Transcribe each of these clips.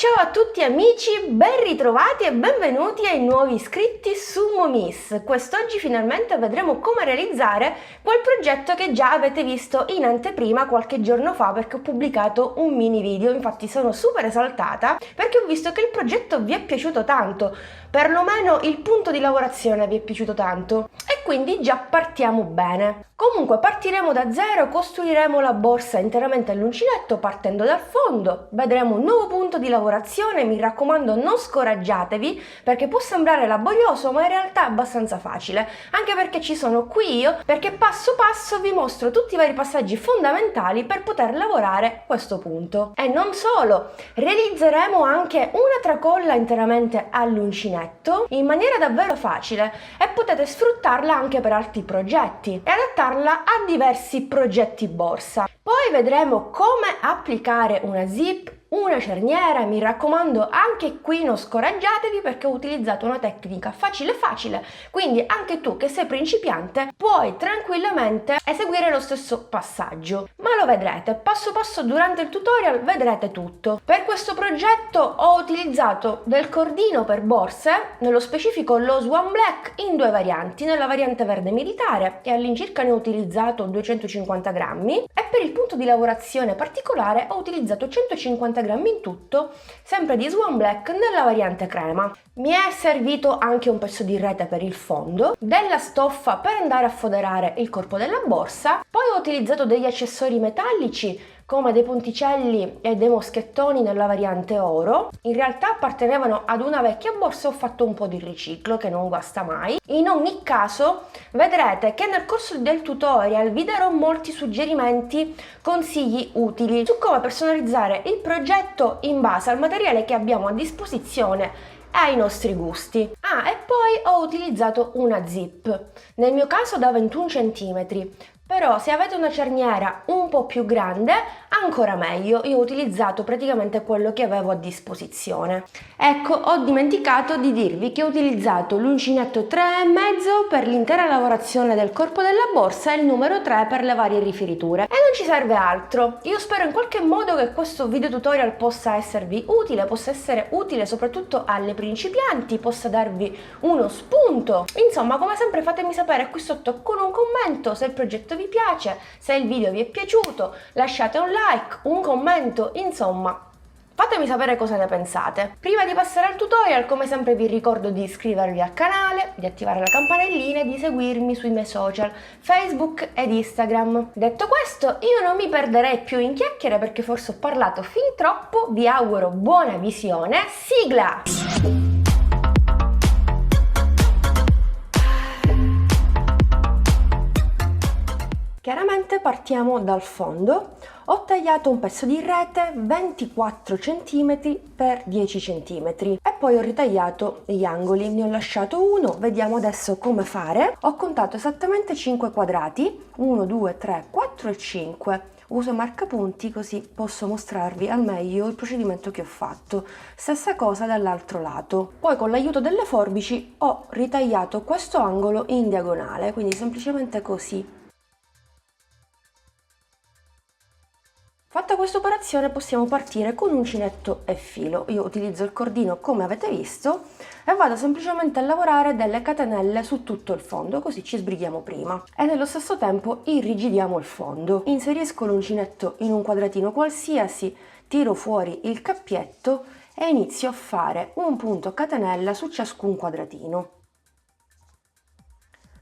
Ciao a tutti amici, ben ritrovati e benvenuti ai nuovi iscritti su Momiss. Quest'oggi finalmente vedremo come realizzare quel progetto che già avete visto in anteprima qualche giorno fa, perché ho pubblicato un mini video. Infatti sono super esaltata perché ho visto che il progetto vi è piaciuto tanto, perlomeno il punto di lavorazione vi è piaciuto tanto e quindi già partiamo bene. Comunque partiremo da zero, costruiremo la borsa interamente all'uncinetto partendo dal fondo, vedremo un nuovo punto di lavorazione. Mi raccomando, non scoraggiatevi perché può sembrare laborioso ma in realtà è abbastanza facile, anche perché ci sono qui io, perché passo passo vi mostro tutti i vari passaggi fondamentali per poter lavorare questo punto. E non solo, realizzeremo anche una tracolla interamente all'uncinetto in maniera davvero facile e potete sfruttarla anche per altri progetti e adattarla a diversi progetti borsa. Poi vedremo come applicare una zip, una cerniera. Mi raccomando, anche qui non scoraggiatevi perché ho utilizzato una tecnica facile, quindi anche tu che sei principiante puoi tranquillamente eseguire lo stesso passaggio, ma lo vedrete passo passo durante il tutorial, vedrete tutto. Per questo progetto ho utilizzato del cordino per borse, nello specifico lo Swan Black in due varianti, nella variante verde militare e all'incirca ne ho utilizzato 250 grammi, e per il punto di lavorazione particolare ho utilizzato 150 grammi in tutto, sempre di Swan Black nella variante crema. Mi è servito anche un pezzo di rete per il fondo, della stoffa per andare a foderare il corpo della borsa, poi ho utilizzato degli accessori metallici come dei ponticelli e dei moschettoni nella variante oro. In realtà appartenevano ad una vecchia borsa, ho fatto un po' di riciclo che non guasta mai. In ogni caso vedrete che nel corso del tutorial vi darò molti suggerimenti, consigli utili su come personalizzare il progetto in base al materiale che abbiamo a disposizione e ai nostri gusti. E poi ho utilizzato una zip, nel mio caso da 21 cm. Però se avete una cerniera un po' più grande ancora meglio, io ho utilizzato praticamente quello che avevo a disposizione. Ecco, ho dimenticato di dirvi che ho utilizzato l'uncinetto 3,5 per l'intera lavorazione del corpo della borsa e il numero 3 per le varie rifiniture. E non ci serve altro. Io spero in qualche modo che questo video tutorial possa esservi utile, possa essere utile soprattutto alle principianti, possa darvi uno spunto. Insomma, come sempre fatemi sapere qui sotto con un commento se il progetto vi piace, se il video vi è piaciuto, lasciate un like, un commento, insomma fatemi sapere cosa ne pensate. Prima di passare al tutorial, come sempre vi ricordo di iscrivervi al canale, di attivare la campanellina e di seguirmi sui miei social Facebook ed Instagram. Detto questo, io non mi perderei più in chiacchiere perché forse ho parlato fin troppo. Vi auguro buona visione. Sigla! Chiaramente partiamo dal fondo. Ho tagliato un pezzo di rete 24 cm x 10 cm e poi ho ritagliato gli angoli, ne ho lasciato uno. Vediamo adesso come fare. Ho contato esattamente 5 quadrati, 1, 2, 3, 4 e 5. Uso marcapunti così posso mostrarvi al meglio il procedimento che ho fatto. Stessa cosa dall'altro lato. Poi con l'aiuto delle forbici ho ritagliato questo angolo in diagonale, quindi semplicemente così. Fatta questa operazione possiamo partire con uncinetto e filo. Io utilizzo il cordino come avete visto e vado semplicemente a lavorare delle catenelle su tutto il fondo, così ci sbrighiamo prima. E nello stesso tempo irrigidiamo il fondo. Inserisco l'uncinetto in un quadratino qualsiasi, tiro fuori il cappietto e inizio a fare un punto catenella su ciascun quadratino.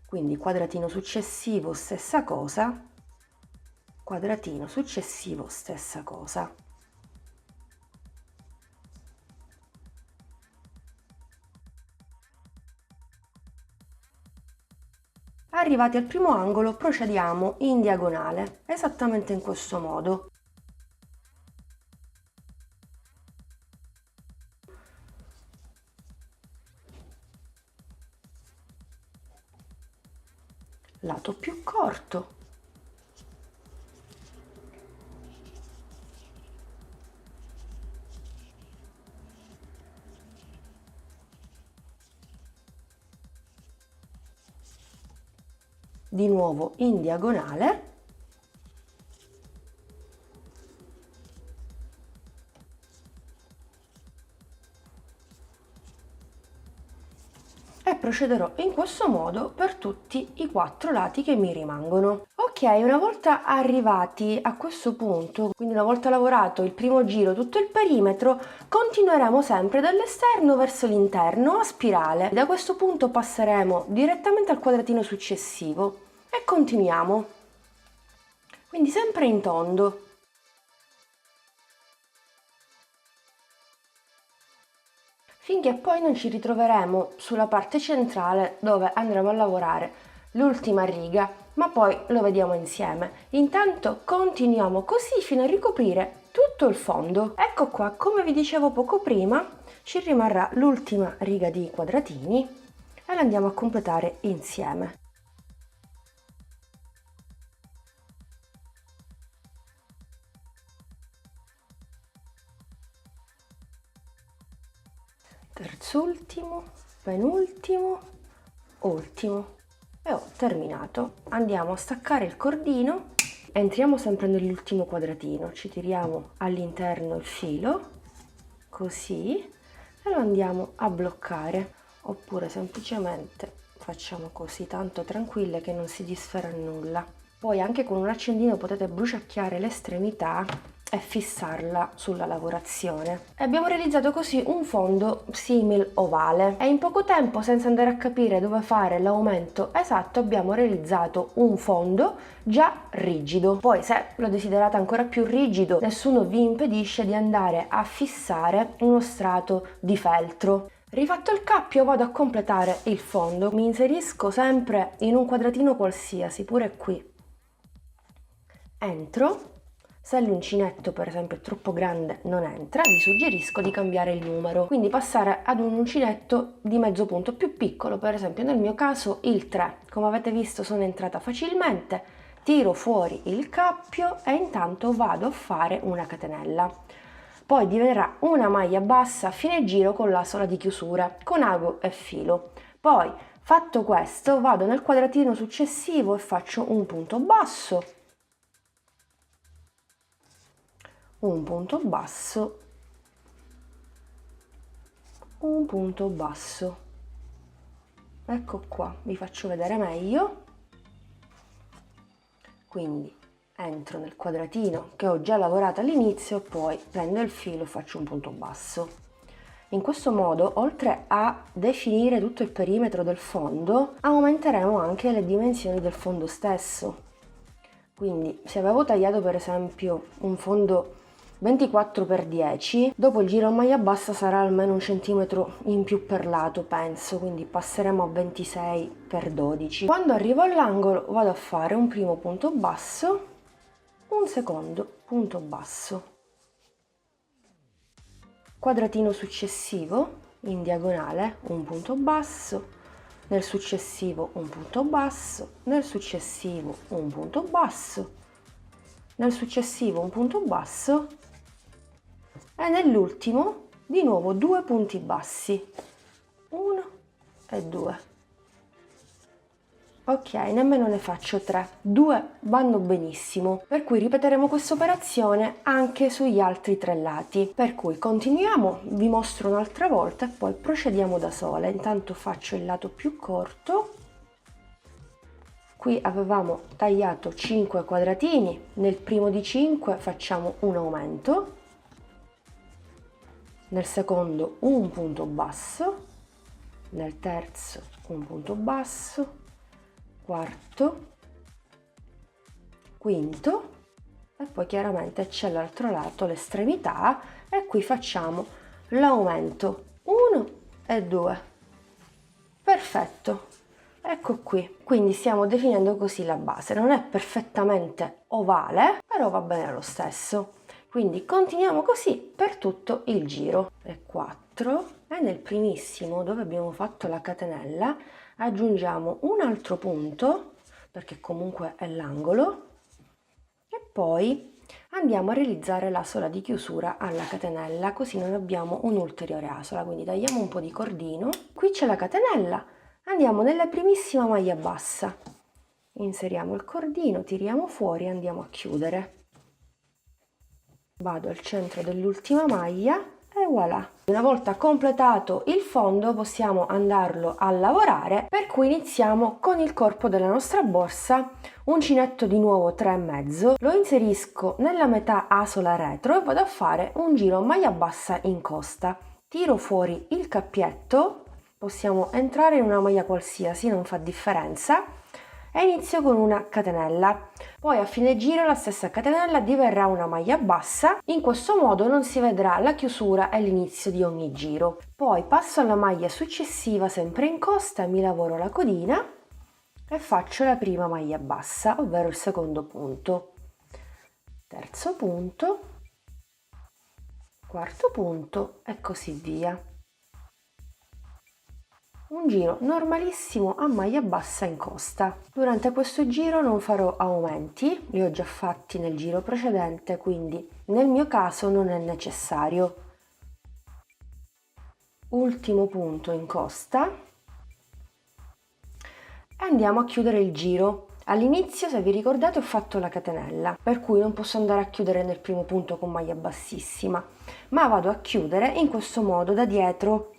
Quindi quadratino successivo, stessa cosa. Quadratino successivo, stessa cosa. Arrivati al primo angolo procediamo in diagonale, esattamente in questo modo. Lato più corto. Di nuovo in diagonale. procederò in questo modo per tutti i 4 lati che mi rimangono. Ok, una volta arrivati a questo punto, quindi una volta lavorato il primo giro tutto il perimetro, continueremo sempre dall'esterno verso l'interno a spirale. Da questo punto passeremo direttamente al quadratino successivo e continuiamo, quindi sempre in tondo. Finché poi non ci ritroveremo sulla parte centrale dove andremo a lavorare l'ultima riga, ma poi lo vediamo insieme. Intanto continuiamo così fino a ricoprire tutto il fondo. Ecco qua, come vi dicevo poco prima, ci rimarrà l'ultima riga di quadratini e la andiamo a completare insieme. Terzultimo, penultimo, ultimo e ho terminato. Andiamo a staccare il cordino, entriamo sempre nell'ultimo quadratino, ci tiriamo all'interno il filo, così, e lo andiamo a bloccare, oppure semplicemente facciamo così, tanto tranquille che non si disferà nulla. Poi anche con un accendino potete bruciacchiare l'estremità e fissarla sulla lavorazione. E abbiamo realizzato così un fondo simil ovale e in poco tempo, senza andare a capire dove fare l'aumento esatto, abbiamo realizzato un fondo già rigido. Poi se lo desiderate ancora più rigido, nessuno vi impedisce di andare a fissare uno strato di feltro. Rifatto il cappio vado a completare il fondo, mi inserisco sempre in un quadratino qualsiasi, pure qui. Entro. Se l'uncinetto per esempio è troppo grande non entra, vi suggerisco di cambiare il numero, quindi passare ad un uncinetto di mezzo punto più piccolo, per esempio nel mio caso il 3. Come avete visto sono entrata facilmente, tiro fuori il cappio e intanto vado a fare una catenella. Poi diventerà una maglia bassa a fine giro con la sola di chiusura, con ago e filo. Poi fatto questo vado nel quadratino successivo e faccio un punto basso, un punto basso, un punto basso. Ecco qua, vi faccio vedere meglio. Quindi entro nel quadratino che ho già lavorato all'inizio, poi prendo il filo e faccio un punto basso. In questo modo, oltre a definire tutto il perimetro del fondo, aumenteremo anche le dimensioni del fondo stesso. Quindi se avevo tagliato per esempio un fondo 24x10, dopo il giro a maglia bassa sarà almeno 1 centimetro in più per lato, penso, quindi passeremo a 26x12. Quando arrivo all'angolo vado a fare un primo punto basso, un secondo punto basso, quadratino successivo in diagonale un punto basso, nel successivo un punto basso, nel successivo un punto basso, nel successivo un punto basso e nell'ultimo di nuovo 2 punti bassi, 1 e 2. Ok, nemmeno ne faccio 3, 2 vanno benissimo, per cui ripeteremo questa operazione anche sugli altri 3 lati. Per cui continuiamo, vi mostro un'altra volta e poi procediamo da sole. Intanto faccio il lato più corto. Qui avevamo tagliato 5 quadratini, nel primo di 5 facciamo un aumento, nel secondo un punto basso, nel terzo un punto basso, quarto, quinto e poi chiaramente c'è l'altro lato, l'estremità, e qui facciamo l'aumento 1 e 2. Perfetto. Ecco qui, quindi stiamo definendo così la base, non è perfettamente ovale, però va bene lo stesso. Quindi continuiamo così per tutto il giro. E 4, e nel primissimo dove abbiamo fatto la catenella aggiungiamo un altro punto, perché comunque è l'angolo, e poi andiamo a realizzare l'asola di chiusura alla catenella, così non abbiamo un'ulteriore asola, quindi tagliamo un po' di cordino, qui c'è la catenella. Andiamo nella primissima maglia bassa, inseriamo il cordino, tiriamo fuori e andiamo a chiudere. Vado al centro dell'ultima maglia e voilà. Una volta completato il fondo possiamo andarlo a lavorare, per cui iniziamo con il corpo della nostra borsa, uncinetto di nuovo 3,5, lo inserisco nella metà asola retro e vado a fare un giro maglia bassa in costa. Tiro fuori il cappietto, possiamo entrare in una maglia qualsiasi, non fa differenza, e inizio con una catenella. Poi a fine giro la stessa catenella diverrà una maglia bassa, in questo modo non si vedrà la chiusura e l'inizio di ogni giro. Poi passo alla maglia successiva sempre in costa, mi lavoro la codina e faccio la prima maglia bassa, ovvero il secondo punto, terzo punto, quarto punto e così via. Un giro normalissimo a maglia bassa in costa. Durante questo giro non farò aumenti, li ho già fatti nel giro precedente, quindi nel mio caso non è necessario. Ultimo punto in costa e andiamo a chiudere il giro. All'inizio, se vi ricordate, ho fatto la catenella, per cui non posso andare a chiudere nel primo punto con maglia bassissima, ma vado a chiudere in questo modo da dietro.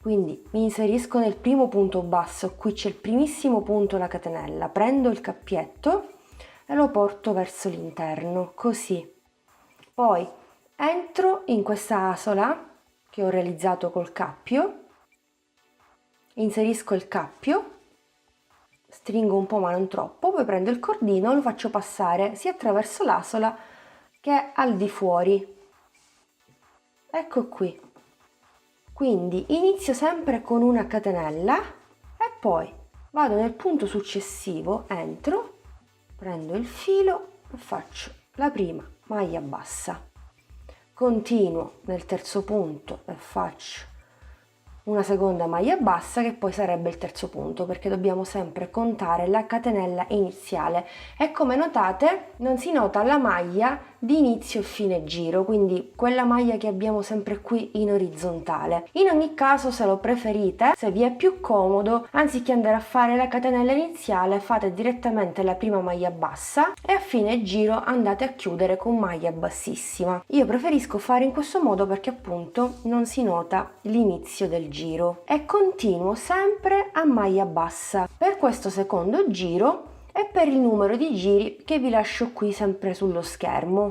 Quindi mi inserisco nel primo punto basso, qui c'è il primissimo punto, la catenella, prendo il cappietto e lo porto verso l'interno, così. Poi entro in questa asola che ho realizzato col cappio, inserisco il cappio, stringo un po' ma non troppo, poi prendo il cordino e lo faccio passare sia attraverso l'asola che al di fuori. Ecco qui. Quindi inizio sempre con una catenella e poi vado nel punto successivo, entro, prendo il filo e faccio la prima maglia bassa. Continuo nel terzo punto e faccio una seconda maglia bassa che poi sarebbe il terzo punto, perché dobbiamo sempre contare la catenella iniziale e come notate non si nota la maglia di inizio e fine giro, quindi quella maglia che abbiamo sempre qui in orizzontale. In ogni caso, se lo preferite, se vi è più comodo, anziché andare a fare la catenella iniziale fate direttamente la prima maglia bassa e a fine giro andate a chiudere con maglia bassissima. Io preferisco fare in questo modo perché appunto non si nota l'inizio del giro e continuo sempre a maglia bassa per questo secondo giro e per il numero di giri che vi lascio qui sempre sullo schermo.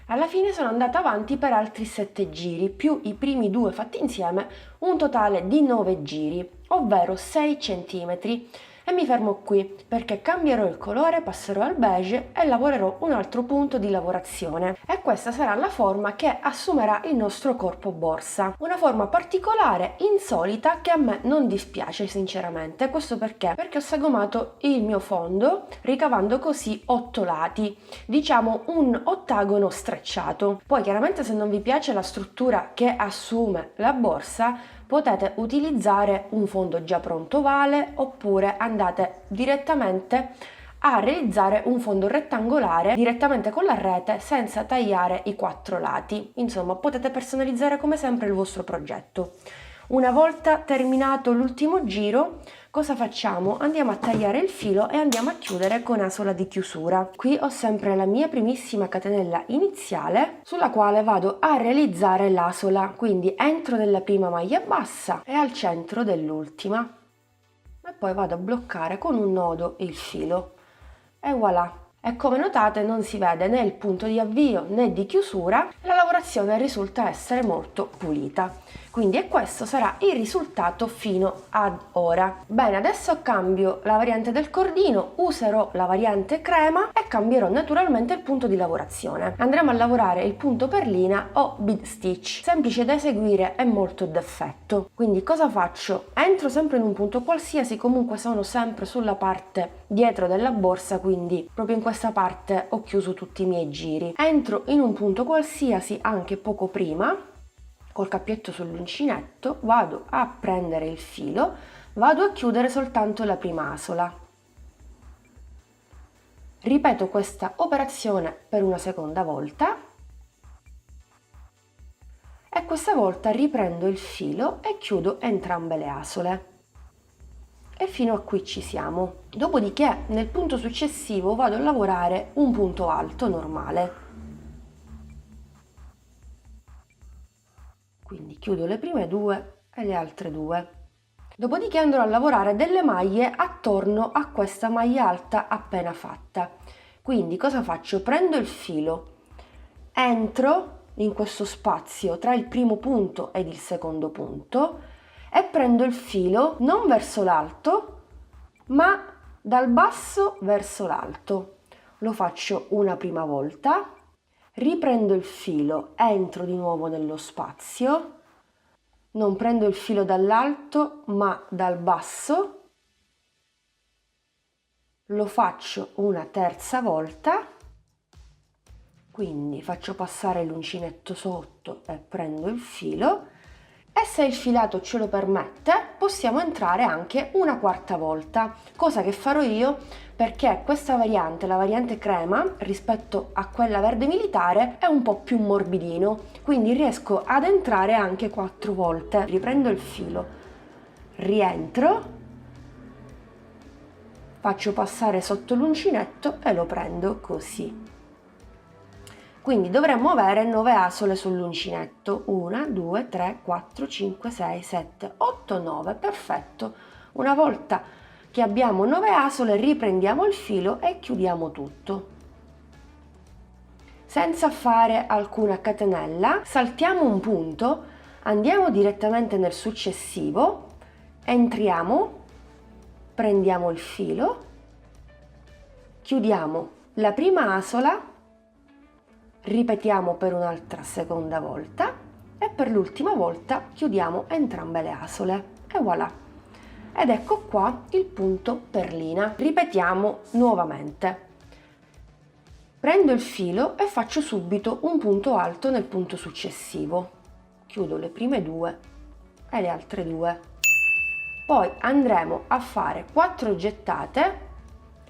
Alla fine sono andata avanti per altri 7 giri, più i primi 2 fatti insieme, un totale di 9 giri, ovvero 6 cm. E mi fermo qui perché cambierò il colore, passerò al beige e lavorerò un altro punto di lavorazione. E questa sarà la forma che assumerà il nostro corpo borsa. Una forma particolare, insolita, che a me non dispiace sinceramente. Questo perché? Perché ho sagomato il mio fondo ricavando così 8 lati, diciamo un ottagono strecciato. Poi chiaramente se non vi piace la struttura che assume la borsa, potete utilizzare un fondo già pronto ovale oppure andate direttamente a realizzare un fondo rettangolare direttamente con la rete senza tagliare i 4 lati. Insomma, potete personalizzare come sempre il vostro progetto. Una volta terminato l'ultimo giro, cosa facciamo? Andiamo a tagliare il filo e andiamo a chiudere con asola di chiusura. Qui ho sempre la mia primissima catenella iniziale sulla quale vado a realizzare l'asola, quindi entro nella prima maglia bassa e al centro dell'ultima e poi vado a bloccare con un nodo il filo e voilà. E come notate non si vede né il punto di avvio né di chiusura, la lavorazione risulta essere molto pulita. Quindi questo sarà il risultato fino ad ora. Bene, adesso cambio la variante del cordino, userò la variante crema e cambierò naturalmente il punto di lavorazione. Andremo a lavorare il punto perlina o bead stitch, semplice da eseguire e molto d'effetto. Quindi cosa faccio? Entro sempre in un punto qualsiasi, comunque sono sempre sulla parte dietro della borsa, quindi proprio in questa parte ho chiuso tutti i miei giri. Entro in un punto qualsiasi anche poco prima, col cappietto sull'uncinetto, vado a prendere il filo, vado a chiudere soltanto la prima asola. Ripeto questa operazione per una seconda volta e questa volta riprendo il filo e chiudo entrambe le asole. e fino a qui ci siamo. Dopodiché nel punto successivo vado a lavorare un punto alto normale. Quindi chiudo le prime due e le altre due. Dopodiché andrò a lavorare delle maglie attorno a questa maglia alta appena fatta. Quindi cosa faccio? Prendo il filo, entro in questo spazio tra il primo punto ed il secondo punto e prendo il filo non verso l'alto, ma dal basso verso l'alto. Lo faccio una prima volta, riprendo il filo, entro di nuovo nello spazio, non prendo il filo dall'alto ma dal basso, lo faccio una terza volta, quindi faccio passare l'uncinetto sotto e prendo il filo, e se il filato ce lo permette possiamo entrare anche una quarta volta, cosa che farò io perché questa variante, la variante crema, rispetto a quella verde militare è un po' più morbidino, quindi riesco ad entrare anche 4 volte. Riprendo il filo, rientro, faccio passare sotto l'uncinetto e lo prendo così. Quindi dovremmo avere 9 asole sull'uncinetto, 1, 2, 3, 4, 5, 6, 7, 8, 9, perfetto. Una volta che abbiamo 9 asole riprendiamo il filo e chiudiamo tutto. Senza fare alcuna catenella, saltiamo un punto, andiamo direttamente nel successivo, entriamo, prendiamo il filo, chiudiamo la prima asola, ripetiamo per un'altra seconda volta e per l'ultima volta chiudiamo entrambe le asole e voilà. Ed ecco qua il punto perlina. Ripetiamo nuovamente. Prendo il filo e faccio subito un punto alto nel punto successivo. Chiudo le prime due e le altre due. Poi andremo a fare 4 gettate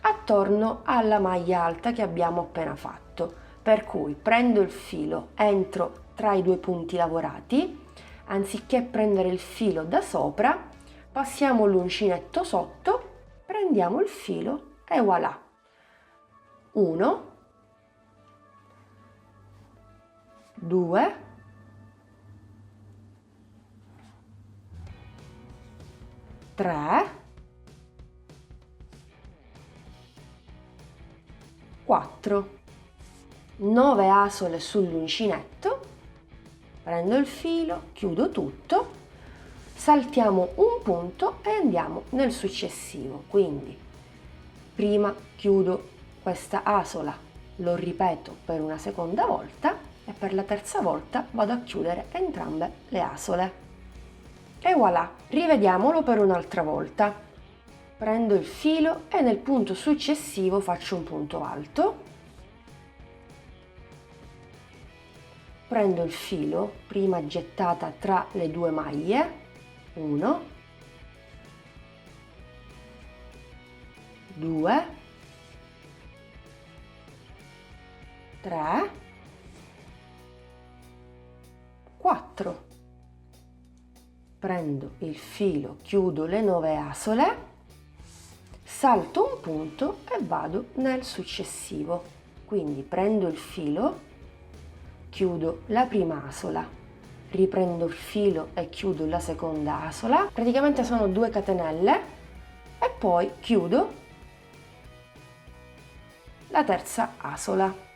attorno alla maglia alta che abbiamo appena fatto. Per cui prendo il filo, entro tra i due punti lavorati, anziché prendere il filo da sopra, passiamo l'uncinetto sotto, prendiamo il filo e voilà. 1, 2, 3, 4. 9 asole sull'uncinetto, prendo il filo, chiudo tutto, saltiamo un punto e andiamo nel successivo. Quindi prima chiudo questa asola, lo ripeto per una seconda volta e per la terza volta vado a chiudere entrambe le asole. E voilà, rivediamolo per un'altra volta. Prendo il filo e nel punto successivo faccio un punto alto. Prendo il filo, prima gettata tra le due maglie, 1, 2, 3, 4. Prendo il filo, chiudo le 9 asole, salto un punto e vado nel successivo. Quindi prendo il filo, chiudo la prima asola, riprendo il filo e chiudo la seconda asola, praticamente sono 2 catenelle e poi chiudo la terza asola.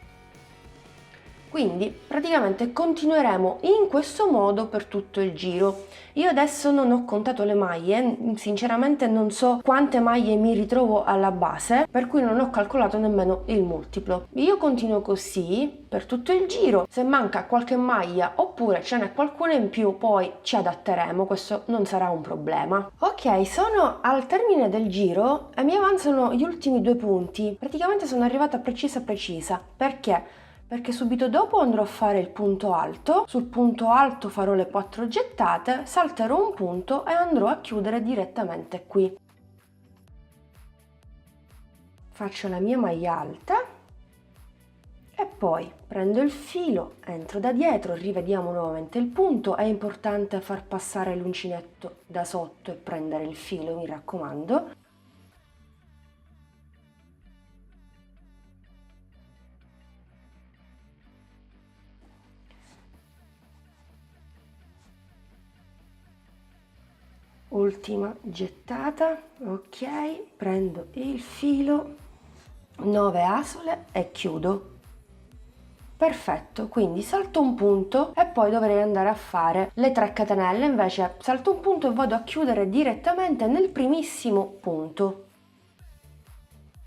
Quindi praticamente continueremo in questo modo per tutto il giro. Io adesso non ho contato le maglie, sinceramente non so quante maglie mi ritrovo alla base, per cui non ho calcolato nemmeno il multiplo. Io continuo così per tutto il giro, se manca qualche maglia oppure ce n'è qualcuna in più poi ci adatteremo, questo non sarà un problema. Ok, sono al termine del giro e mi avanzano gli ultimi 2 punti, praticamente sono arrivata precisa perché? Perché subito dopo andrò a fare il punto alto, sul punto alto farò le 4 gettate, salterò un punto e andrò a chiudere direttamente qui. Faccio la mia maglia alta E poi prendo il filo, entro da dietro, rivediamo nuovamente il punto. È importante far passare l'uncinetto da sotto e prendere il filo, mi raccomando. Ultima gettata, ok, prendo il filo, 9 asole e chiudo. Perfetto, quindi salto un punto e poi dovrei andare a fare le 3 catenelle, invece salto un punto e vado a chiudere direttamente nel primissimo punto.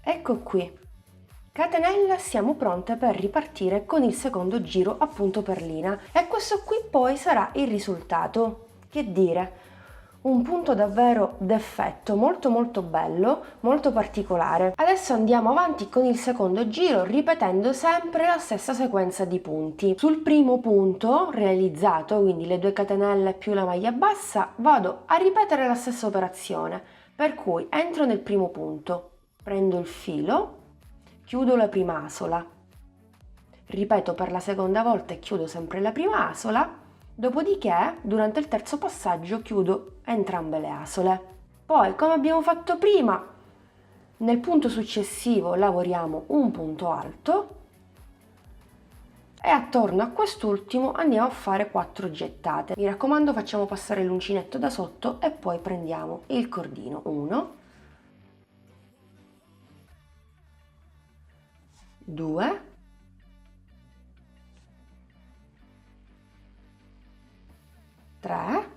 Ecco qui. Catenella, siamo pronte per ripartire con il secondo giro a punto perlina e questo qui poi sarà il risultato. Che dire? Un punto davvero d'effetto, molto bello, molto particolare. Adesso andiamo avanti con il secondo giro ripetendo sempre la stessa sequenza di punti. Sul primo punto realizzato, quindi le 2 catenelle più la maglia bassa, vado a ripetere la stessa operazione, per cui entro nel primo punto, prendo il filo, chiudo la prima asola, ripeto per la seconda volta e chiudo sempre la prima asola. Dopodiché, durante il terzo passaggio, chiudo entrambe le asole. Poi, come abbiamo fatto prima, nel punto successivo lavoriamo un punto alto e attorno a quest'ultimo andiamo a fare 4 gettate. Mi raccomando, facciamo passare l'uncinetto da sotto e poi prendiamo il cordino. 1, 2, 3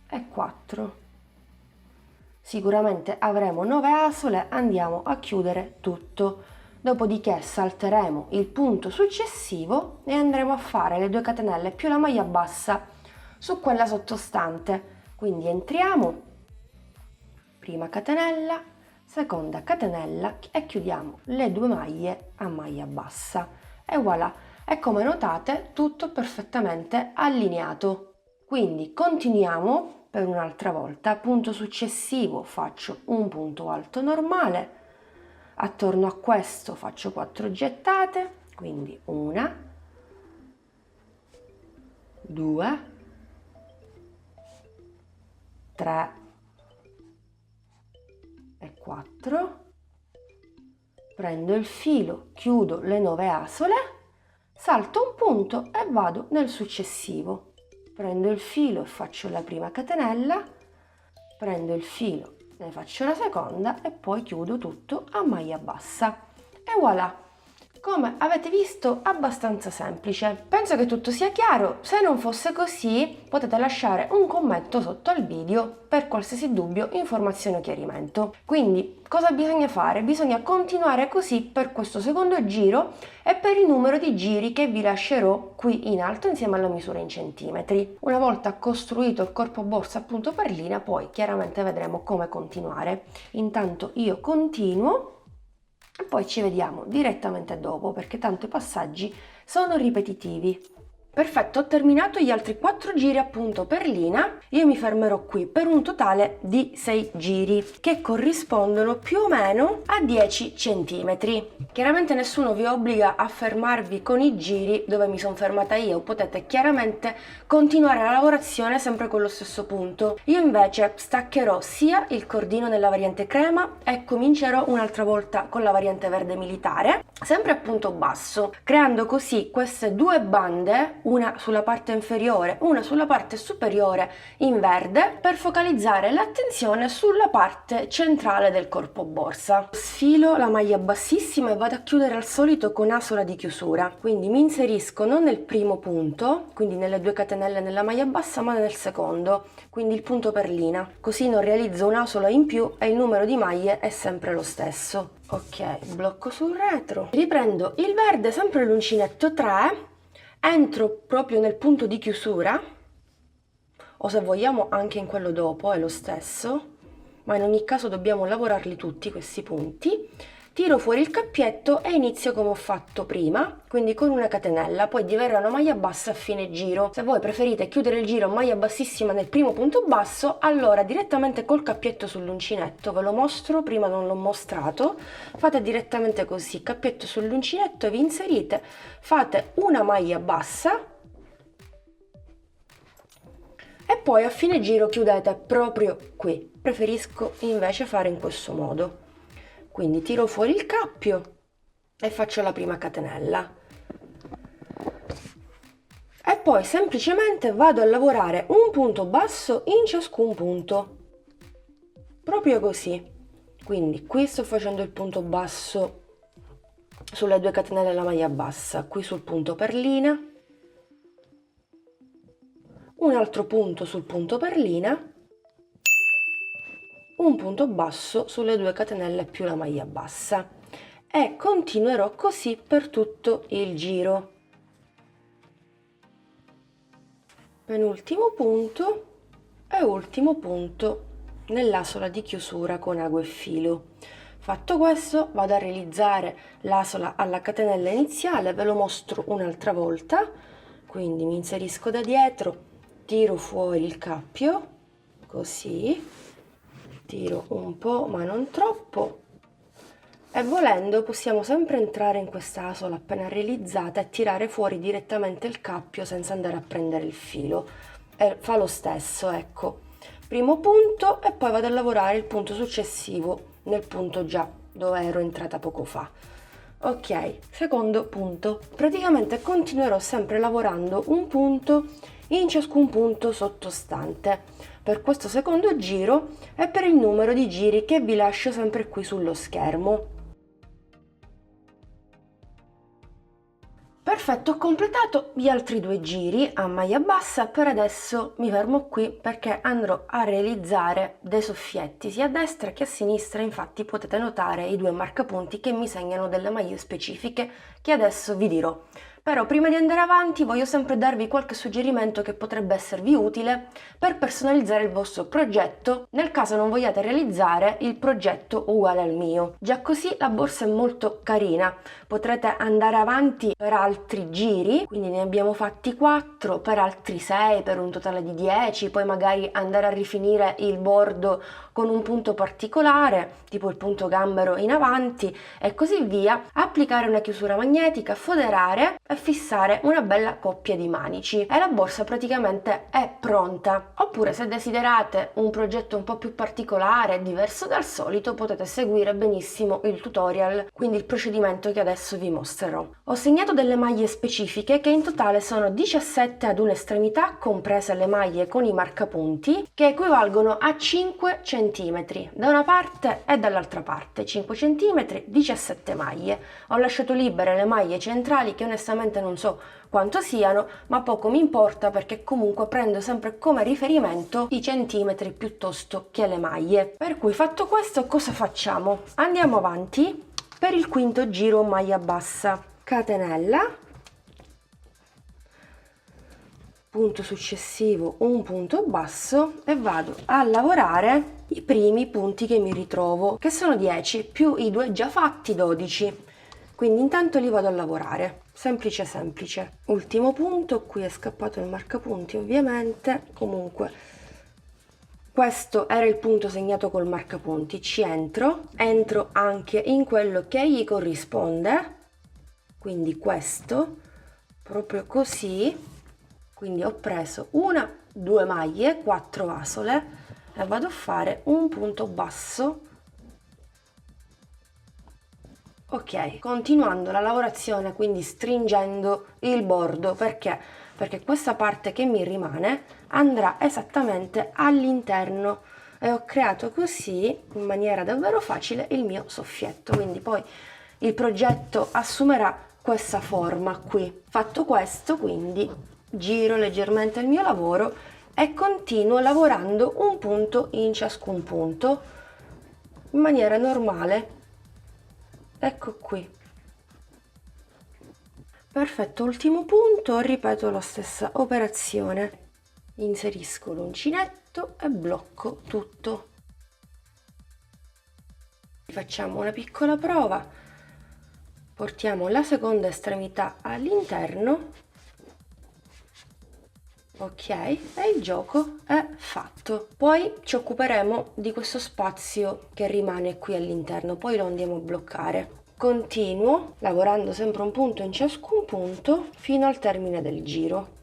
e 4. Sicuramente avremo 9 asole, andiamo a chiudere tutto. Dopodiché salteremo il punto successivo e andremo a fare le 2 catenelle più la maglia bassa su quella sottostante. Quindi entriamo, prima catenella, seconda catenella e chiudiamo le 2 maglie a maglia bassa. E voilà! E come notate tutto perfettamente allineato. Quindi continuiamo per un'altra volta. Punto successivo faccio un punto alto normale, attorno a questo faccio 4 gettate, quindi 1, 2, 3 e 4. Prendo il filo, chiudo le 9 asole, salto un punto e vado nel successivo. Prendo il filo e faccio la prima catenella, prendo il filo, ne faccio la seconda e poi chiudo tutto a maglia bassa. E voilà! Come avete visto, abbastanza semplice. Penso che tutto sia chiaro. Se non fosse così, potete lasciare un commento sotto al video per qualsiasi dubbio, informazione o chiarimento. Quindi, cosa bisogna fare? Bisogna continuare così per questo secondo giro e per il numero di giri che vi lascerò qui in alto insieme alla misura in centimetri. Una volta costruito il corpo borsa appunto perlina, poi chiaramente vedremo come continuare. Intanto io continuo. E poi ci vediamo direttamente dopo perché tanto i passaggi sono ripetitivi. Perfetto, ho terminato gli altri 4 giri appunto perlina. Io mi fermerò qui per un totale di 6 giri che corrispondono più o meno a 10 centimetri. Chiaramente nessuno vi obbliga a fermarvi con i giri dove mi sono fermata io, potete chiaramente continuare la lavorazione sempre con lo stesso punto. Io invece staccherò sia il cordino nella variante crema e comincerò un'altra volta con la variante verde militare, sempre a punto basso, creando così queste 2 bande, una sulla parte inferiore, una sulla parte superiore in verde, per focalizzare l'attenzione sulla parte centrale del corpo borsa. Sfilo la maglia bassissima e vado a chiudere al solito con asola di chiusura, quindi mi inserisco non nel primo punto, quindi nelle 2 catenelle nella maglia bassa, ma nel secondo, quindi il punto perlina, così non realizzo un'asola in più e il numero di maglie è sempre lo stesso. Ok, blocco sul retro, riprendo il verde, sempre l'uncinetto 3, entro proprio nel punto di chiusura, o se vogliamo anche in quello dopo, è lo stesso, ma in ogni caso dobbiamo lavorarli tutti questi punti. tiro fuori il cappietto e inizio come ho fatto prima, quindi con una catenella, poi diverrà una maglia bassa a fine giro. Se voi preferite chiudere il giro a maglia bassissima nel primo punto basso, allora direttamente col cappietto sull'uncinetto, ve lo mostro, prima non l'ho mostrato, fate direttamente così, cappietto sull'uncinetto, vi inserite, fate una maglia bassa e poi a fine giro chiudete proprio qui. Preferisco invece fare in questo modo. Quindi tiro fuori il cappio e faccio la prima catenella. E poi semplicemente vado a lavorare un punto basso in ciascun punto. Proprio così. Quindi qui sto facendo il punto basso sulle 2 catenelle della maglia bassa, qui sul punto perlina, un altro punto sul punto perlina, un punto basso sulle 2 catenelle più la maglia bassa e continuerò così per tutto il giro. Penultimo punto e ultimo punto nell'asola di chiusura con ago e filo. Fatto questo vado a realizzare l'asola alla catenella iniziale, ve lo mostro un'altra volta, quindi mi inserisco da dietro, tiro fuori il cappio, così, tiro un po' ma non troppo e volendo possiamo sempre entrare in questa asola appena realizzata e tirare fuori direttamente il cappio senza andare a prendere il filo. E fa lo stesso, ecco, primo punto e poi vado a lavorare il punto successivo nel punto già dove ero entrata poco fa. Ok, secondo punto, praticamente continuerò sempre lavorando un punto in ciascun punto sottostante per questo secondo giro e per il numero di giri che vi lascio sempre qui sullo schermo. Perfetto, ho completato gli altri 2 giri a maglia bassa, per adesso mi fermo qui perché andrò a realizzare dei soffietti sia a destra che a sinistra, infatti potete notare i 2 marcapunti che mi segnano delle maglie specifiche che adesso vi dirò. Però prima di andare avanti voglio sempre darvi qualche suggerimento che potrebbe esservi utile per personalizzare il vostro progetto nel caso non vogliate realizzare il progetto uguale al mio. Già così la borsa è molto carina, potrete andare avanti per altri giri, quindi ne abbiamo fatti 4, per altri 6, per un totale di 10, poi magari andare a rifinire il bordo con un punto particolare, tipo il punto gambero in avanti e così via, applicare una chiusura magnetica, foderare e fissare una bella coppia di manici e la borsa praticamente è pronta. Oppure se desiderate un progetto un po' più particolare, diverso dal solito, potete seguire benissimo il tutorial, quindi il procedimento che adesso vi mostrerò. Ho segnato delle maglie specifiche che in totale sono 17 ad un'estremità, comprese le maglie con i marcapunti, che equivalgono a 5 cm da una parte e dall'altra parte, 5 cm, 17 maglie. Ho lasciato libere le maglie centrali che onestamente non so quanto siano, ma poco mi importa perché comunque prendo sempre come riferimento i centimetri piuttosto che le maglie. Per cui fatto questo cosa facciamo? Andiamo avanti per il quinto giro maglia bassa, catenella, punto successivo un punto basso e vado a lavorare i primi punti che mi ritrovo, che sono 10 più i 2 già fatti, 12. Quindi intanto li vado a lavorare, semplice semplice. Ultimo punto, qui è scappato il marcapunti ovviamente, comunque questo era il punto segnato col marcapunti, ci entro anche in quello che gli corrisponde, quindi questo, proprio così, quindi ho preso una, 2 maglie, 4 asole e vado a fare un punto basso. Ok, continuando la lavorazione, quindi stringendo il bordo, perché questa parte che mi rimane andrà esattamente all'interno e ho creato così in maniera davvero facile il mio soffietto, quindi poi il progetto assumerà questa forma qui. Fatto questo, quindi giro leggermente il mio lavoro e continuo lavorando un punto in ciascun punto in maniera normale. Ecco qui. Perfetto, ultimo punto, ripeto la stessa operazione. Inserisco l'uncinetto e blocco tutto. facciamo una piccola prova, portiamo la seconda estremità all'interno, ok, e il gioco è fatto. Poi ci occuperemo di questo spazio che rimane qui all'interno, poi lo andiamo a bloccare. Continuo lavorando sempre un punto in ciascun punto fino al termine del giro.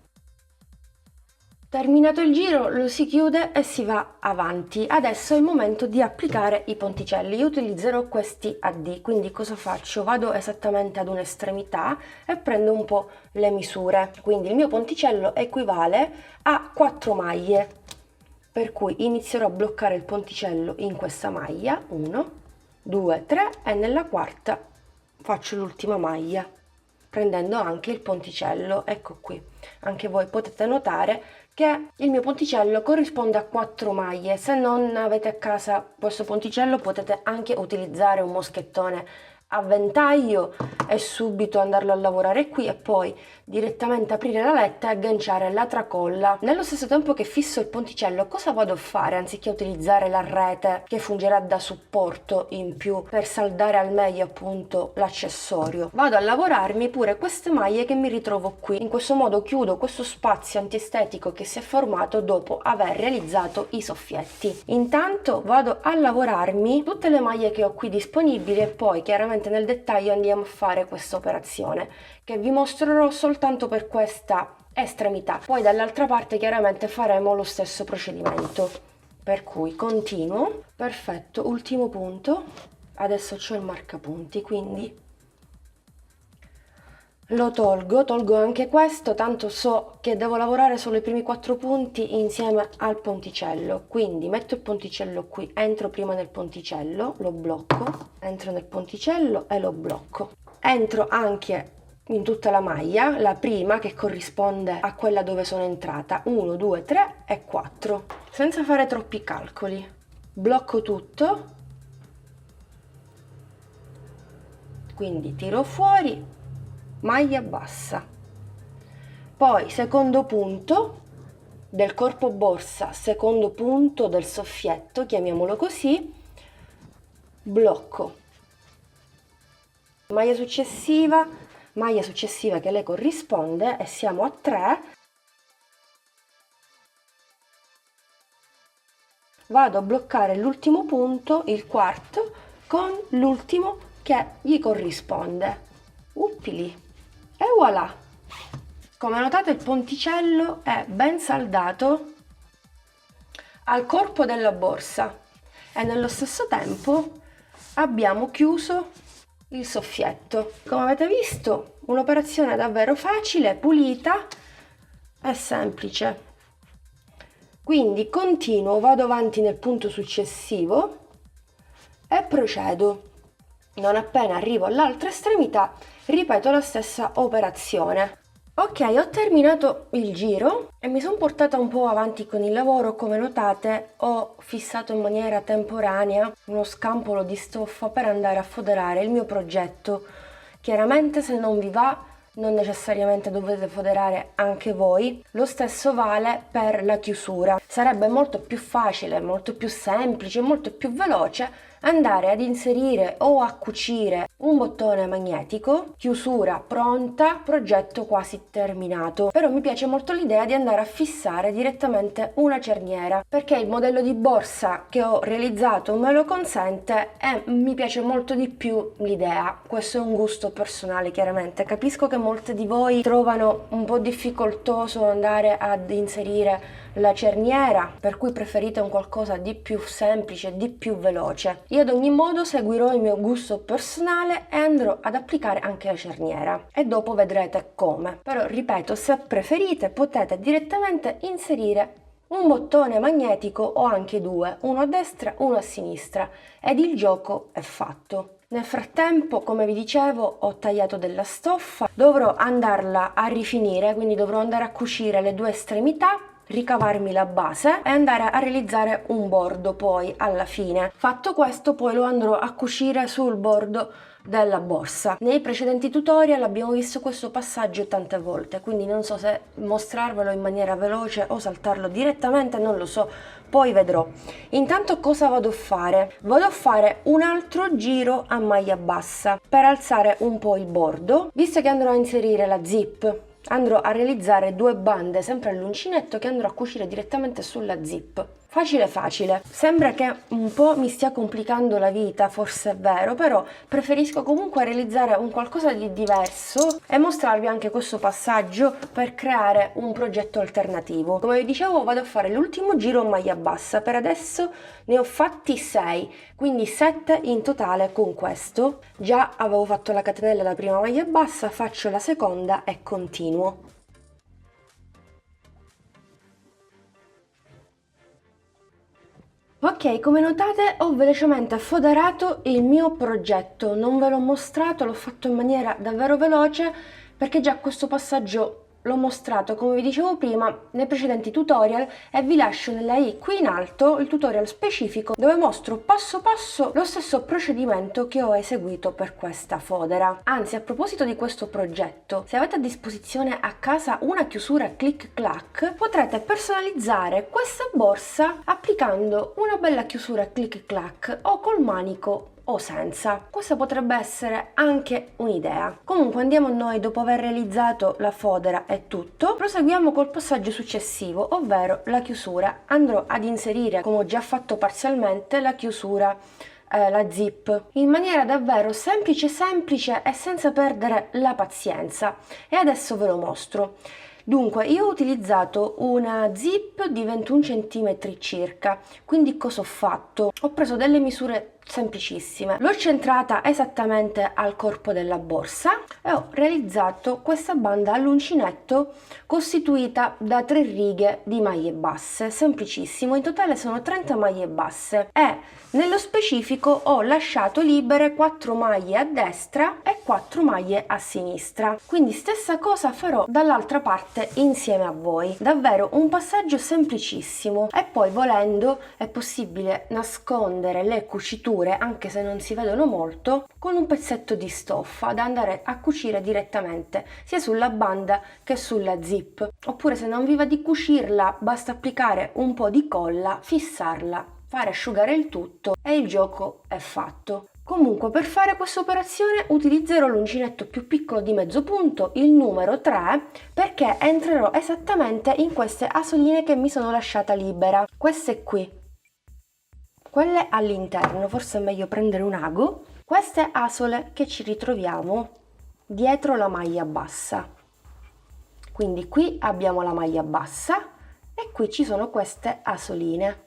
Terminato il giro lo si chiude e si va avanti. Adesso è il momento di applicare i ponticelli. Io utilizzerò questi a D, quindi cosa faccio? Vado esattamente ad un'estremità e prendo un po' le misure. Quindi il mio ponticello equivale a 4 maglie, per cui inizierò a bloccare il ponticello in questa maglia, 1, 2, 3 e nella quarta faccio l'ultima maglia, prendendo anche il ponticello. Ecco qui, anche voi potete notare che il mio ponticello corrisponde a 4 maglie. Se non avete a casa questo ponticello potete anche utilizzare un moschettone a ventaglio e subito andarlo a lavorare qui e poi direttamente aprire la letta e agganciare la tracolla. Nello stesso tempo che fisso il ponticello, cosa vado a fare anziché utilizzare la rete che fungerà da supporto in più per saldare al meglio appunto l'accessorio? Vado a lavorarmi pure queste maglie che mi ritrovo qui. In questo modo chiudo questo spazio antiestetico che si è formato dopo aver realizzato i soffietti. Intanto vado a lavorarmi tutte le maglie che ho qui disponibili e poi chiaramente nel dettaglio andiamo a fare questa operazione che vi mostrerò soltanto per questa estremità. Poi dall'altra parte chiaramente faremo lo stesso procedimento, per cui continuo. Perfetto, ultimo punto. Adesso c'ho il marcapunti, quindi lo tolgo anche questo, tanto so che devo lavorare solo i primi 4 punti insieme al ponticello, quindi metto il ponticello qui, entro prima nel ponticello, lo blocco, entro nel ponticello e lo blocco, entro anche in tutta la maglia, la prima che corrisponde a quella dove sono entrata, 1, 2, 3 e 4, senza fare troppi calcoli, blocco tutto, quindi tiro fuori, maglia bassa, poi secondo punto del corpo borsa, secondo punto del soffietto, chiamiamolo così, blocco, maglia successiva che le corrisponde e siamo a 3, vado a bloccare l'ultimo punto, il quarto, con l'ultimo che gli corrisponde, uppili, e voilà! Come notate il ponticello è ben saldato al corpo della borsa e nello stesso tempo abbiamo chiuso il soffietto. Come avete visto, un'operazione davvero facile, pulita e semplice. Quindi continuo, vado avanti nel punto successivo e procedo. Non appena arrivo all'altra estremità, ripeto la stessa operazione. Ok, ho terminato il giro e mi sono portata un po' avanti con il lavoro. Come notate ho fissato in maniera temporanea uno scampolo di stoffa per andare a foderare il mio progetto. Chiaramente se non vi va non necessariamente dovete foderare anche voi, lo stesso vale per la chiusura. Sarebbe molto più facile, molto più semplice, molto più veloce andare ad inserire o a cucire un bottone magnetico, chiusura pronta, progetto quasi terminato. Però mi piace molto l'idea di andare a fissare direttamente una cerniera, perché il modello di borsa che ho realizzato me lo consente e mi piace molto di più l'idea. Questo è un gusto personale, chiaramente. Capisco che molte di voi trovano un po' difficoltoso andare ad inserire la cerniera, per cui preferite un qualcosa di più semplice, di più veloce. Io ad ogni modo seguirò il mio gusto personale e andrò ad applicare anche la cerniera e dopo vedrete come. Però ripeto, se preferite potete direttamente inserire un bottone magnetico o anche 2, uno a destra, uno a sinistra, ed il gioco è fatto. Nel frattempo, come vi dicevo, ho tagliato della stoffa, dovrò andarla a rifinire, quindi dovrò andare a cucire le 2 estremità ricavarmi la base e andare a realizzare un bordo poi alla fine. Fatto questo, poi lo andrò a cucire sul bordo della borsa. Nei precedenti tutorial abbiamo visto questo passaggio tante volte, quindi non so se mostrarvelo in maniera veloce o saltarlo direttamente, non lo so, poi vedrò. Intanto cosa vado a fare? Vado a fare un altro giro a maglia bassa per alzare un po' il bordo, visto che andrò a inserire la zip. Andrò a realizzare 2 bande sempre all'uncinetto che andrò a cucire direttamente sulla zip. Facile facile, sembra che un po' mi stia complicando la vita, forse è vero, però preferisco comunque realizzare un qualcosa di diverso e mostrarvi anche questo passaggio per creare un progetto alternativo. Come vi dicevo, vado a fare l'ultimo giro a maglia bassa, per adesso ne ho fatti 6, quindi 7 in totale con questo. Già avevo fatto la catenella alla prima maglia bassa, faccio la seconda e continuo. Ok, come notate ho velocemente foderato il mio progetto, non ve l'ho mostrato, l'ho fatto in maniera davvero veloce perché già questo passaggio l'ho mostrato, come vi dicevo prima, nei precedenti tutorial e vi lascio nella i qui in alto il tutorial specifico dove mostro passo passo lo stesso procedimento che ho eseguito per questa fodera. Anzi, a proposito di questo progetto, se avete a disposizione a casa una chiusura click clack, potrete personalizzare questa borsa applicando una bella chiusura click clack o col manico o senza. Questa potrebbe essere anche un'idea. Comunque andiamo noi, dopo aver realizzato la fodera e tutto, proseguiamo col passaggio successivo, ovvero la chiusura. Andrò ad inserire, come ho già fatto parzialmente, la chiusura, la zip, in maniera davvero semplice e senza perdere la pazienza. E adesso ve lo mostro. Dunque, io ho utilizzato una zip di 21 cm circa, quindi cosa ho fatto? Ho preso delle misure semplicissime, l'ho centrata esattamente al corpo della borsa e ho realizzato questa banda all'uncinetto costituita da 3 righe di maglie basse, semplicissimo. In totale sono 30 maglie basse e nello specifico ho lasciato libere 4 maglie a destra e 4 maglie a sinistra, quindi stessa cosa farò dall'altra parte insieme a voi. Davvero un passaggio semplicissimo, e poi volendo è possibile nascondere le cuciture, anche se non si vedono molto, con un pezzetto di stoffa da andare a cucire direttamente sia sulla banda che sulla zip. Oppure, se non vi va di cucirla, basta applicare un po' di colla, fissarla, fare asciugare il tutto e il gioco è fatto. Comunque, per fare questa operazione utilizzerò l'uncinetto più piccolo di mezzo punto, il numero 3, perché entrerò esattamente in queste asoline che mi sono lasciata libera, queste qui. Quelle all'interno, forse è meglio prendere un ago. Queste asole che ci ritroviamo dietro la maglia bassa. Quindi qui abbiamo la maglia bassa e qui ci sono queste asoline.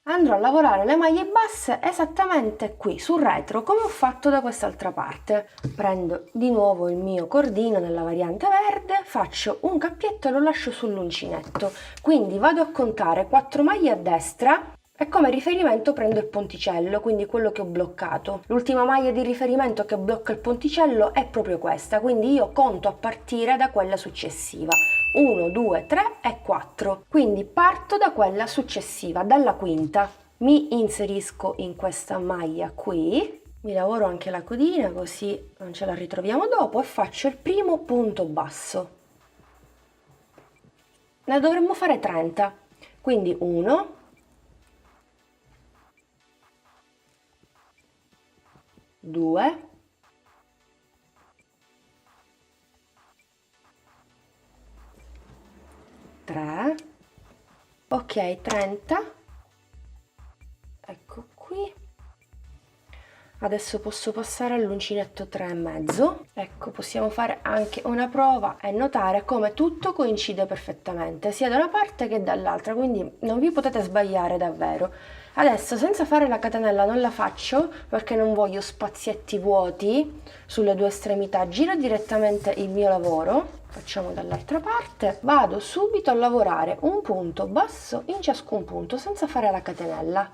Andrò a lavorare le maglie basse esattamente qui sul retro, come ho fatto da quest'altra parte. Prendo di nuovo il mio cordino nella variante verde, faccio un cappietto e lo lascio sull'uncinetto. Quindi vado a contare 4 maglie a destra e come riferimento prendo il ponticello, quindi quello che ho bloccato. L'ultima maglia di riferimento che blocca il ponticello è proprio questa, quindi io conto a partire da quella successiva. 1, 2, 3 e 4. Quindi parto da quella successiva, dalla quinta. Mi inserisco in questa maglia qui, mi lavoro anche la codina così non ce la ritroviamo dopo e faccio il primo punto basso. Ne dovremmo fare 30, quindi 1, 2, 3, ok, 30, ecco qui. Adesso posso passare all'uncinetto 3,5. Ecco, possiamo fare anche una prova e notare come tutto coincide perfettamente, sia da una parte che dall'altra, quindi non vi potete sbagliare davvero. Adesso, senza fare la catenella, non la faccio perché non voglio spazietti vuoti sulle 2 estremità. Giro direttamente il mio lavoro, facciamo dall'altra parte, vado subito a lavorare un punto basso in ciascun punto senza fare la catenella.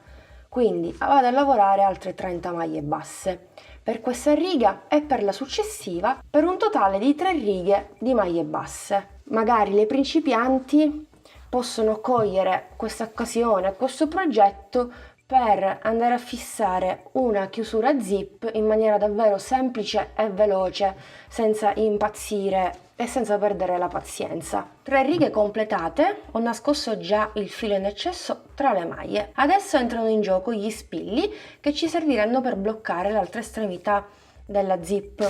Quindi vado a lavorare altre 30 maglie basse per questa riga e per la successiva, per un totale di 3 righe di maglie basse. Magari le principianti possono cogliere questa occasione, questo progetto per andare a fissare una chiusura zip in maniera davvero semplice e veloce, senza impazzire e senza perdere la pazienza. 3 righe completate, ho nascosto già il filo in eccesso tra le maglie. Adesso entrano in gioco gli spilli che ci serviranno per bloccare l'altra estremità della zip.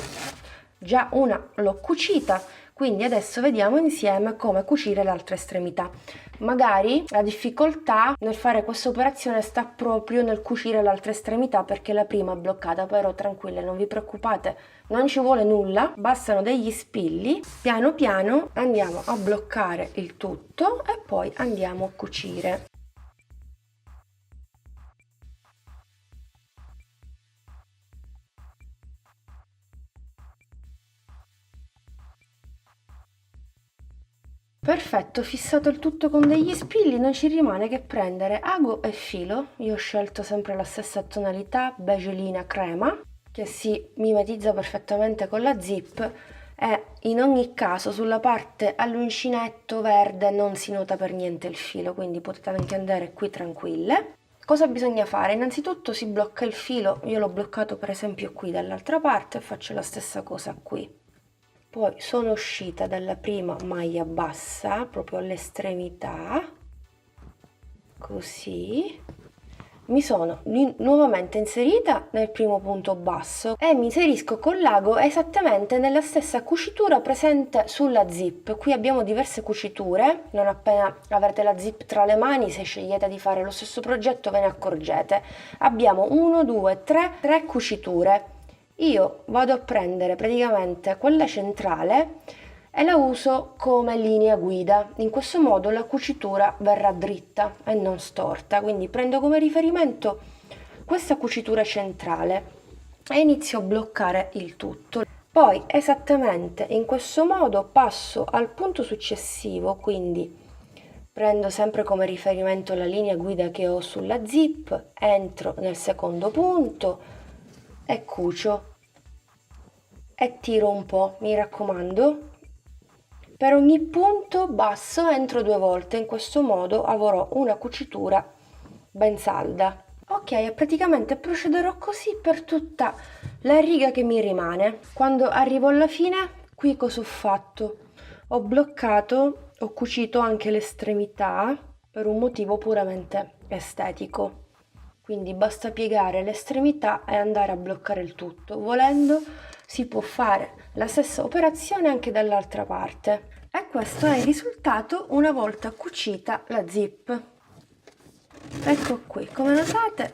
Già una l'ho cucita, quindi adesso vediamo insieme come cucire l'altra estremità. Magari la difficoltà nel fare questa operazione sta proprio nel cucire l'altra estremità perché la prima è bloccata, però tranquille, non vi preoccupate, non ci vuole nulla, bastano degli spilli. Piano piano andiamo a bloccare il tutto e poi andiamo a cucire. Perfetto, fissato il tutto con degli spilli, non ci rimane che prendere ago e filo. Io ho scelto sempre la stessa tonalità, beigelina crema, che si mimetizza perfettamente con la zip e in ogni caso sulla parte all'uncinetto verde non si nota per niente il filo, quindi potete anche andare qui tranquille. Cosa bisogna fare? Innanzitutto si blocca il filo, io l'ho bloccato per esempio qui dall'altra parte e faccio la stessa cosa qui. Poi sono uscita dalla prima maglia bassa proprio all'estremità, così mi sono nuovamente inserita nel primo punto basso e mi inserisco con l'ago esattamente nella stessa cucitura presente sulla zip. Qui abbiamo diverse cuciture, non appena avrete la zip tra le mani, se scegliete di fare lo stesso progetto ve ne accorgete. Abbiamo 1, 2, 3 cuciture. Io vado a prendere praticamente quella centrale e la uso come linea guida. In questo modo la cucitura verrà dritta e non storta, quindi prendo come riferimento questa cucitura centrale e inizio a bloccare il tutto. Poi esattamente in questo modo passo al punto successivo, quindi prendo sempre come riferimento la linea guida che ho sulla zip, entro nel secondo punto e cucio e tiro un po', mi raccomando. Per ogni punto basso entro 2 volte, in questo modo avrò una cucitura ben salda. Ok, e praticamente procederò così per tutta la riga che mi rimane. Quando arrivo alla fine, qui cosa ho fatto? Ho bloccato, ho cucito anche l'estremità per un motivo puramente estetico. Quindi basta piegare l'estremità e andare a bloccare il tutto. Volendo si può fare la stessa operazione anche dall'altra parte. E questo è il risultato una volta cucita la zip. Ecco qui, come notate,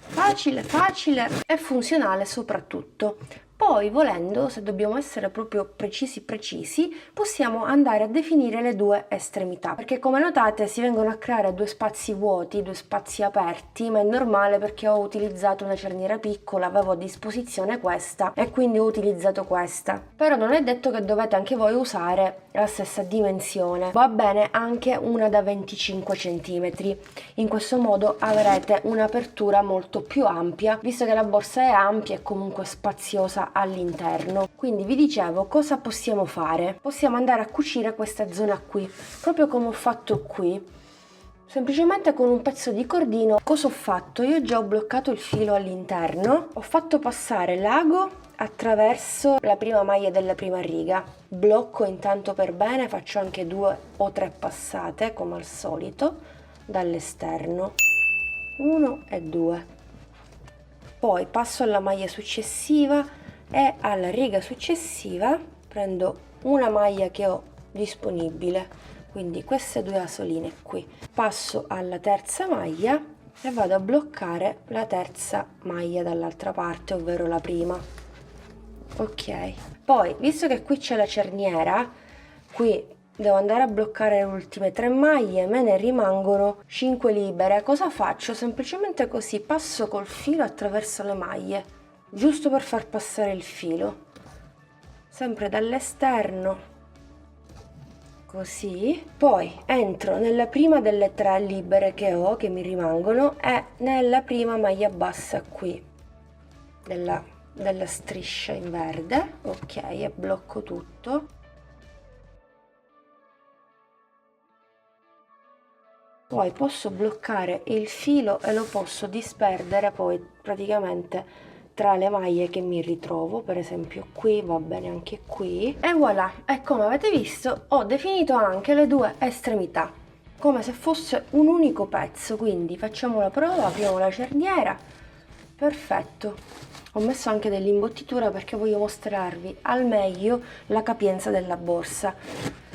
facile e funzionale soprattutto. Poi, volendo, se dobbiamo essere proprio precisi, possiamo andare a definire le 2 estremità, perché come notate si vengono a creare 2 spazi vuoti, 2 spazi aperti, ma è normale perché ho utilizzato una cerniera piccola, avevo a disposizione questa e quindi ho utilizzato questa. Però non è detto che dovete anche voi usare la stessa dimensione, va bene anche una da 25 cm. In questo modo avrete un'apertura molto più ampia, visto che la borsa è ampia e comunque spaziosa all'interno. Quindi vi dicevo, cosa possiamo fare? Possiamo andare a cucire questa zona qui, proprio come ho fatto qui, semplicemente con un pezzo di cordino. Cosa ho fatto? Io già ho bloccato il filo all'interno, ho fatto passare l'ago attraverso la prima maglia della prima riga, blocco intanto per bene, faccio anche 2 o 3 passate come al solito dall'esterno, 1 e 2, poi passo alla maglia successiva e alla riga successiva prendo una maglia che ho disponibile, quindi queste 2 asoline qui, passo alla terza maglia e vado a bloccare la terza maglia dall'altra parte, ovvero la prima. Ok, poi visto che qui c'è la cerniera, qui devo andare a bloccare le ultime 3 maglie, me ne rimangono 5 libere. Cosa faccio? Semplicemente così passo col filo attraverso le maglie, giusto per far passare il filo, sempre dall'esterno, così. Poi entro nella prima delle 3 libere che ho, che mi rimangono, e nella prima maglia bassa qui della striscia in verde, ok, e blocco tutto. Poi posso bloccare il filo e lo posso disperdere poi praticamente tra le maglie che mi ritrovo, per esempio qui, va bene anche qui, e voilà, e come avete visto ho definito anche le due estremità come se fosse un unico pezzo. Quindi facciamo la prova, apriamo la cerniera, perfetto. Ho messo anche dell'imbottitura perché voglio mostrarvi al meglio la capienza della borsa,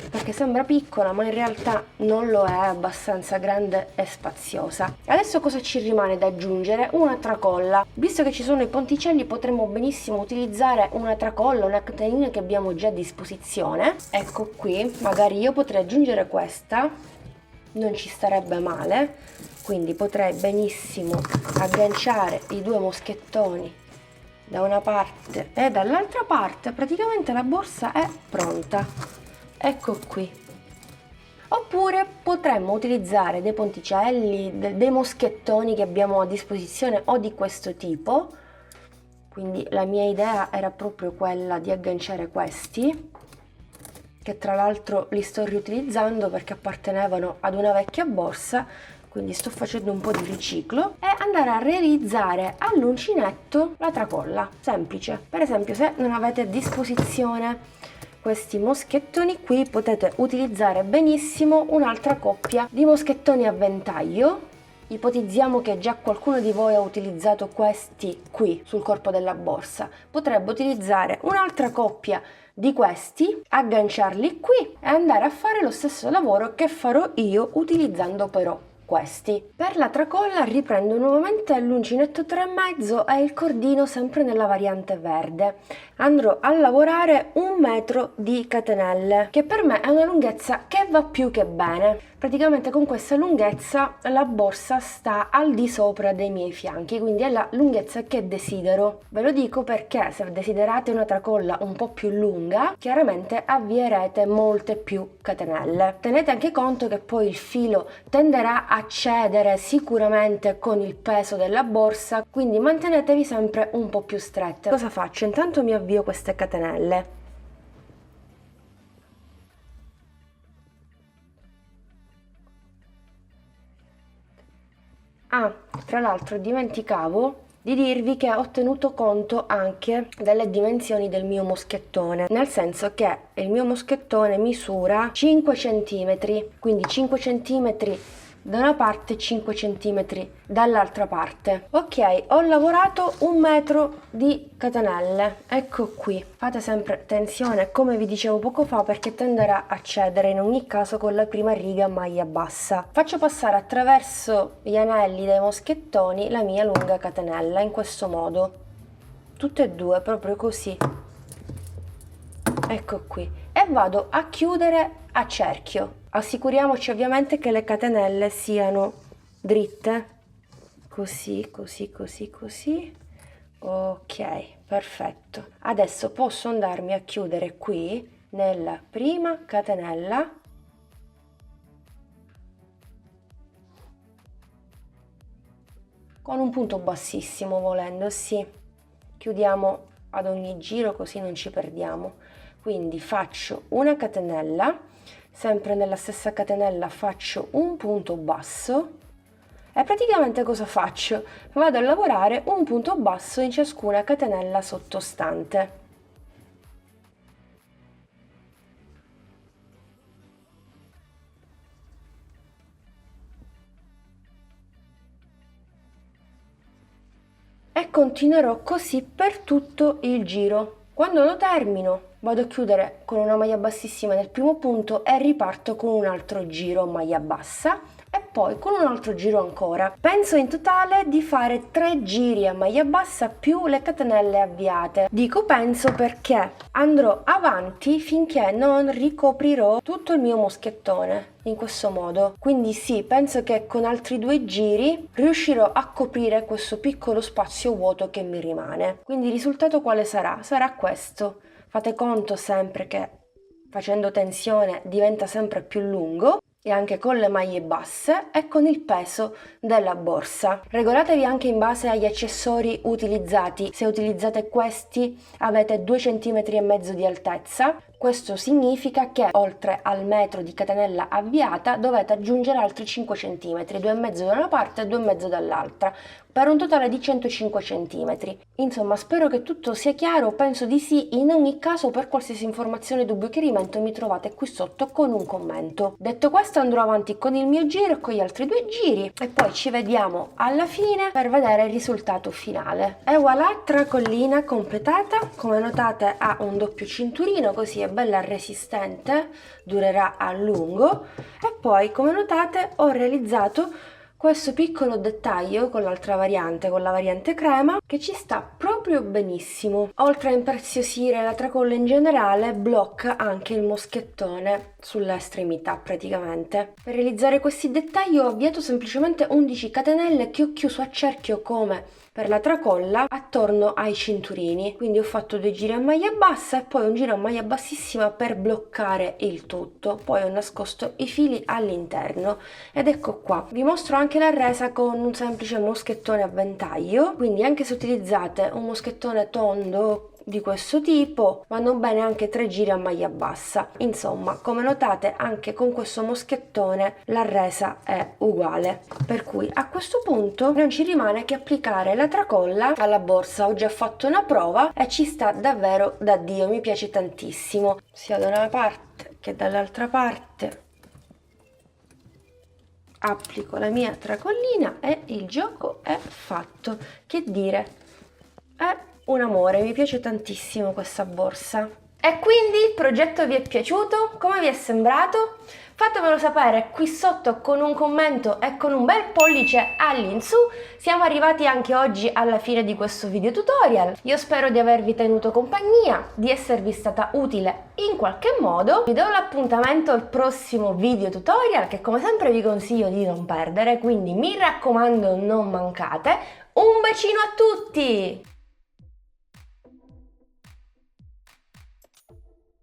perché sembra piccola ma in realtà non lo è, abbastanza grande e spaziosa. Adesso cosa ci rimane da aggiungere? Una tracolla. Visto che ci sono i ponticelli potremmo benissimo utilizzare una tracolla, una catenina che abbiamo già a disposizione. Ecco qui, magari io potrei aggiungere questa, non ci starebbe male, quindi potrei benissimo agganciare i due moschettoni da una parte e dall'altra parte. Praticamente la borsa è pronta, ecco qui. Oppure potremmo utilizzare dei ponticelli, dei moschettoni che abbiamo a disposizione o di questo tipo. Quindi la mia idea era proprio quella di agganciare questi, che tra l'altro li sto riutilizzando perché appartenevano ad una vecchia borsa, quindi sto facendo un po' di riciclo, e andare a realizzare all'uncinetto la tracolla, semplice. Per esempio, se non avete a disposizione questi moschettoni qui, potete utilizzare benissimo un'altra coppia di moschettoni a ventaglio. Ipotizziamo che già qualcuno di voi ha utilizzato questi qui sul corpo della borsa, potrebbe utilizzare un'altra coppia di questi, agganciarli qui e andare a fare lo stesso lavoro che farò io utilizzando però questi. Per la tracolla riprendo nuovamente l'uncinetto 3,5 e il cordino sempre nella variante verde. Andrò a lavorare 1 metro di catenelle, che per me è una lunghezza che va più che bene. Praticamente con questa lunghezza la borsa sta al di sopra dei miei fianchi, quindi è la lunghezza che desidero. Ve lo dico perché se desiderate una tracolla un po' più lunga, chiaramente avvierete molte più catenelle. Tenete anche conto che poi il filo tenderà a cedere sicuramente con il peso della borsa, quindi mantenetevi sempre un po' più strette. Cosa faccio? Intanto mi avvio queste catenelle. Ah, tra l'altro dimenticavo di dirvi che ho tenuto conto anche delle dimensioni del mio moschettone, nel senso che il mio moschettone misura 5 cm, quindi 5 cm da una parte, 5 cm dall'altra parte. Ok, ho lavorato 1 metro di catenelle, ecco qui. Fate sempre attenzione, come vi dicevo poco fa, perché tenderà a cedere in ogni caso con la prima riga maglia bassa. Faccio passare attraverso gli anelli dei moschettoni la mia lunga catenella in questo modo, tutte e due, proprio così. Ecco qui, e vado a chiudere a cerchio. Assicuriamoci ovviamente che le catenelle siano dritte, così, così, così, così. Ok, perfetto. Adesso posso andarmi a chiudere qui nella prima catenella con un punto bassissimo, volendo, sì. Chiudiamo ad ogni giro così non ci perdiamo. Quindi faccio una catenella, sempre nella stessa catenella faccio un punto basso e praticamente cosa faccio? Vado a lavorare un punto basso in ciascuna catenella sottostante. E continuerò così per tutto il giro. Quando lo termino vado a chiudere con una maglia bassissima nel primo punto e riparto con un altro giro maglia bassa e poi con un altro giro ancora. Penso in totale di fare 3 giri a maglia bassa più le catenelle avviate. Dico penso perché andrò avanti finché non ricoprirò tutto il mio moschettone in questo modo. Quindi sì, penso che con altri 2 giri riuscirò a coprire questo piccolo spazio vuoto che mi rimane. Quindi il risultato quale sarà? Sarà questo. Fate conto sempre che facendo tensione diventa sempre più lungo, e anche con le maglie basse e con il peso della borsa. Regolatevi anche in base agli accessori utilizzati. Se utilizzate questi avete 2,5 cm di altezza, Questo significa che oltre al metro di catenella avviata dovete aggiungere altri 5 cm, 2,5 da una parte e 2,5 dall'altra, per un totale di 105 cm. Insomma, spero che tutto sia chiaro, penso di sì. In ogni caso, per qualsiasi informazione, dubbio o chiarimento mi trovate qui sotto con un commento. Detto questo, andrò avanti con il mio giro e con gli altri 2 giri e poi ci vediamo alla fine per vedere il risultato finale. E voilà, tracollina completata. Come notate ha un doppio cinturino, così è bella resistente, durerà a lungo. E poi, come notate, ho realizzato questo piccolo dettaglio con l'altra variante, con la variante crema, che ci sta proprio benissimo. Oltre a impreziosire la tracolla in generale, blocca anche il moschettone sulle estremità praticamente. Per realizzare questi dettagli ho avviato semplicemente 11 catenelle che ho chiuso a cerchio come per la tracolla attorno ai cinturini, quindi ho fatto 2 giri a maglia bassa e poi un giro a maglia bassissima per bloccare il tutto. Poi ho nascosto i fili all'interno ed ecco qua. Vi mostro anche la resa con un semplice moschettone a ventaglio, quindi anche se utilizzate un moschettone tondo di questo tipo vanno bene anche 3 giri a maglia bassa. Insomma, come notate, anche con questo moschettone la resa è uguale, per cui a questo punto non ci rimane che applicare la tracolla alla borsa. Ho già fatto una prova e ci sta davvero da Dio, mi piace tantissimo sia da una parte che dall'altra parte. Applico la mia tracollina e il gioco è fatto. Che dire, è un amore, mi piace tantissimo questa borsa. E quindi il progetto vi è piaciuto? Come vi è sembrato? Fatemelo sapere qui sotto con un commento e con un bel pollice all'insù. Siamo arrivati anche oggi alla fine di questo video tutorial. Io spero di avervi tenuto compagnia, di esservi stata utile in qualche modo. Vi do l'appuntamento al prossimo video tutorial che come sempre vi consiglio di non perdere, quindi mi raccomando non mancate. Un bacino a tutti!